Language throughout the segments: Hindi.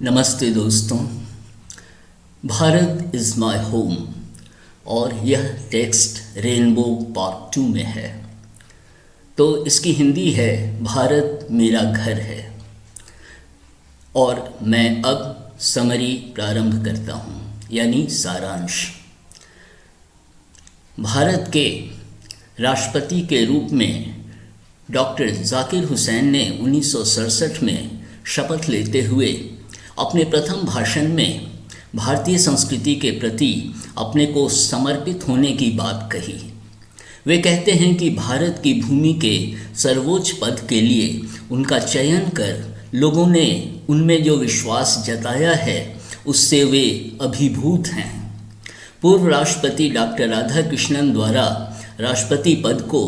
नमस्ते दोस्तों। भारत इज़ माय होम और यह टेक्स्ट रेनबो पार्ट 2 में है। तो इसकी हिंदी है भारत मेरा घर है। और मैं अब समरी प्रारंभ करता हूँ, यानी सारांश। भारत के राष्ट्रपति के रूप में डॉक्टर जाकिर हुसैन ने 1967 में शपथ लेते हुए अपने प्रथम भाषण में भारतीय संस्कृति के प्रति अपने को समर्पित होने की बात कही। वे कहते हैं कि भारत की भूमि के सर्वोच्च पद के लिए उनका चयन कर लोगों ने उनमें जो विश्वास जताया है उससे वे अभिभूत हैं। पूर्व राष्ट्रपति डॉक्टर राधाकृष्णन द्वारा राष्ट्रपति पद को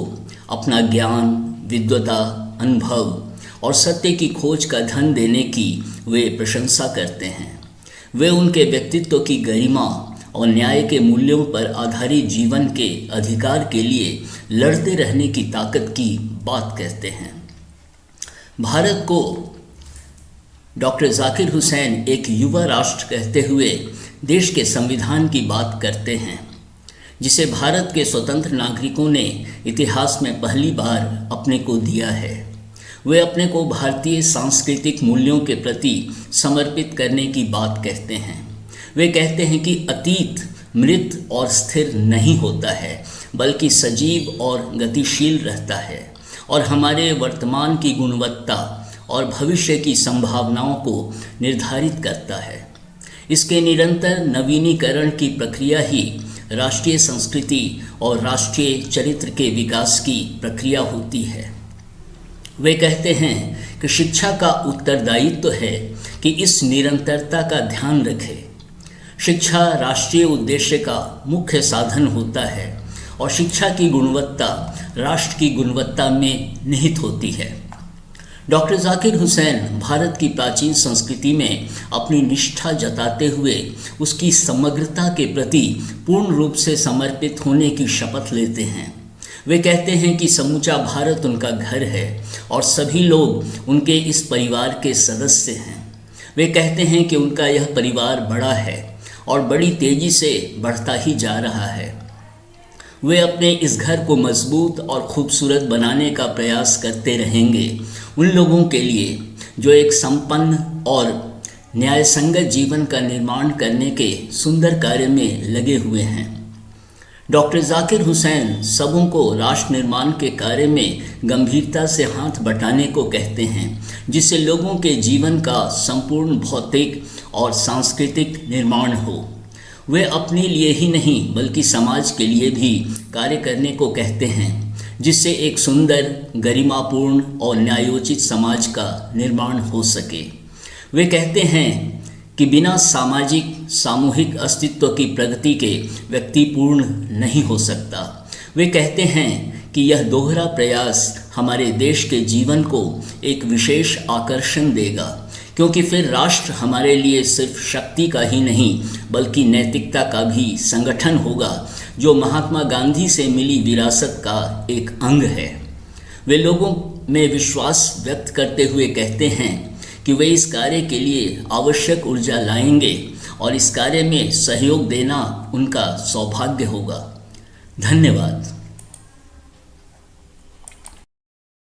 अपना ज्ञान, विद्वता, अनुभव और सत्य की खोज का धन देने की वे प्रशंसा करते हैं। वे उनके व्यक्तित्व की गरिमा और न्याय के मूल्यों पर आधारित जीवन के अधिकार के लिए लड़ते रहने की ताकत की बात कहते हैं। भारत को डॉक्टर जाकिर हुसैन एक युवा राष्ट्र कहते हुए देश के संविधान की बात करते हैं, जिसे भारत के स्वतंत्र नागरिकों ने इतिहास में पहली बार अपने को दिया है। वे अपने को भारतीय सांस्कृतिक मूल्यों के प्रति समर्पित करने की बात कहते हैं। वे कहते हैं कि अतीत मृत और स्थिर नहीं होता है, बल्कि सजीव और गतिशील रहता है और हमारे वर्तमान की गुणवत्ता और भविष्य की संभावनाओं को निर्धारित करता है। इसके निरंतर नवीनीकरण की प्रक्रिया ही राष्ट्रीय संस्कृति और राष्ट्रीय चरित्र के विकास की प्रक्रिया होती है। वे कहते हैं कि शिक्षा का उत्तरदायित्व है कि इस निरंतरता का ध्यान रखे। शिक्षा राष्ट्रीय उद्देश्य का मुख्य साधन होता है और शिक्षा की गुणवत्ता राष्ट्र की गुणवत्ता में निहित होती है। डॉक्टर जाकिर हुसैन भारत की प्राचीन संस्कृति में अपनी निष्ठा जताते हुए उसकी समग्रता के प्रति पूर्ण रूप से समर्पित होने की शपथ लेते हैं। वे कहते हैं कि समूचा भारत उनका घर है और सभी लोग उनके इस परिवार के सदस्य हैं। वे कहते हैं कि उनका यह परिवार बड़ा है और बड़ी तेज़ी से बढ़ता ही जा रहा है। वे अपने इस घर को मजबूत और खूबसूरत बनाने का प्रयास करते रहेंगे उन लोगों के लिए जो एक संपन्न और न्यायसंगत जीवन का निर्माण करने के सुंदर कार्य में लगे हुए हैं। डॉक्टर जाकिर हुसैन सबों को राष्ट्र निर्माण के कार्य में गंभीरता से हाथ बटाने को कहते हैं, जिससे लोगों के जीवन का संपूर्ण भौतिक और सांस्कृतिक निर्माण हो। वे अपने लिए ही नहीं बल्कि समाज के लिए भी कार्य करने को कहते हैं, जिससे एक सुंदर, गरिमापूर्ण और न्यायोचित समाज का निर्माण हो सके। वे कहते हैं कि बिना सामाजिक सामूहिक अस्तित्व की प्रगति के व्यक्ति पूर्ण नहीं हो सकता। वे कहते हैं कि यह दोहरा प्रयास हमारे देश के जीवन को एक विशेष आकर्षण देगा, क्योंकि फिर राष्ट्र हमारे लिए सिर्फ शक्ति का ही नहीं बल्कि नैतिकता का भी संगठन होगा, जो महात्मा गांधी से मिली विरासत का एक अंग है। वे लोगों में विश्वास व्यक्त करते हुए कहते हैं कि वे इस कार्य के लिए आवश्यक ऊर्जा लाएंगे और इस कार्य में सहयोग देना उनका सौभाग्य होगा। धन्यवाद।